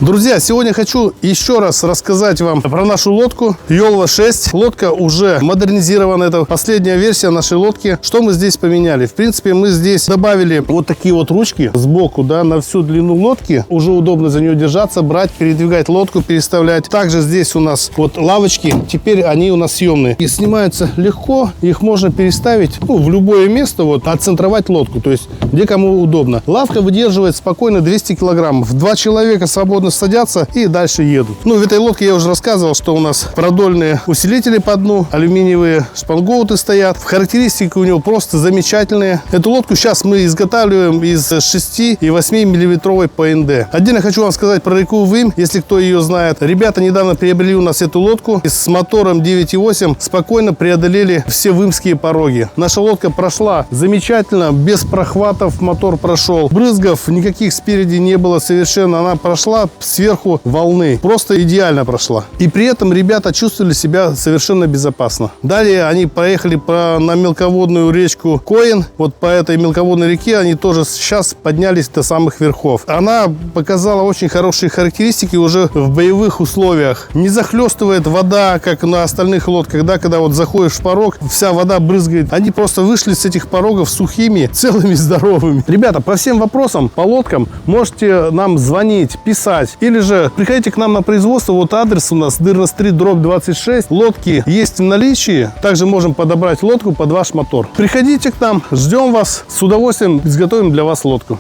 Друзья, сегодня хочу еще раз рассказать вам про нашу лодку Йолва 6. Лодка уже модернизирована, это последняя версия нашей лодки. Что мы здесь поменяли? В принципе, мы здесь добавили вот такие вот ручки сбоку, да, на всю длину лодки. Уже удобно за нее держаться, брать, передвигать лодку, переставлять. Также здесь у нас вот лавочки, теперь они у нас съемные. И снимаются легко, их можно переставить в любое место, вот, отцентровать лодку, то есть где кому удобно. Лавка выдерживает спокойно 200 килограммов. 2 человека свободно садятся и дальше едут. В этой лодке я уже рассказывал, что у нас продольные усилители по дну, алюминиевые шпангоуты стоят. Характеристики у него просто замечательные. Эту лодку сейчас мы изготавливаем из 6 и 8 миллиметровой ПНД. Отдельно хочу вам сказать про реку Вымь, если кто ее знает. Ребята недавно приобрели у нас эту лодку и с мотором 9.8 спокойно преодолели все вымские пороги. Наша лодка прошла замечательно, без прохватов мотор прошел. Брызгов никаких спереди не было совершенно. Она прошла сверху волны. Просто идеально прошла. И при этом ребята чувствовали себя совершенно безопасно. Далее они поехали на мелководную речку Коин. Вот по этой мелководной реке они тоже сейчас поднялись до самых верхов. Она показала очень хорошие характеристики уже в боевых условиях. Не захлестывает вода, как на остальных лодках, да, когда вот заходишь в порог, вся вода брызгает. Они просто вышли с этих порогов сухими, целыми, здоровыми. Ребята, по всем вопросам, по лодкам можете нам звонить, писать. Или же приходите к нам на производство. Вот адрес у нас Дырна-стрит, дробь 26. Лодки есть в наличии. Также можем подобрать лодку под ваш мотор. Приходите к нам, ждем вас. С удовольствием изготовим для вас лодку.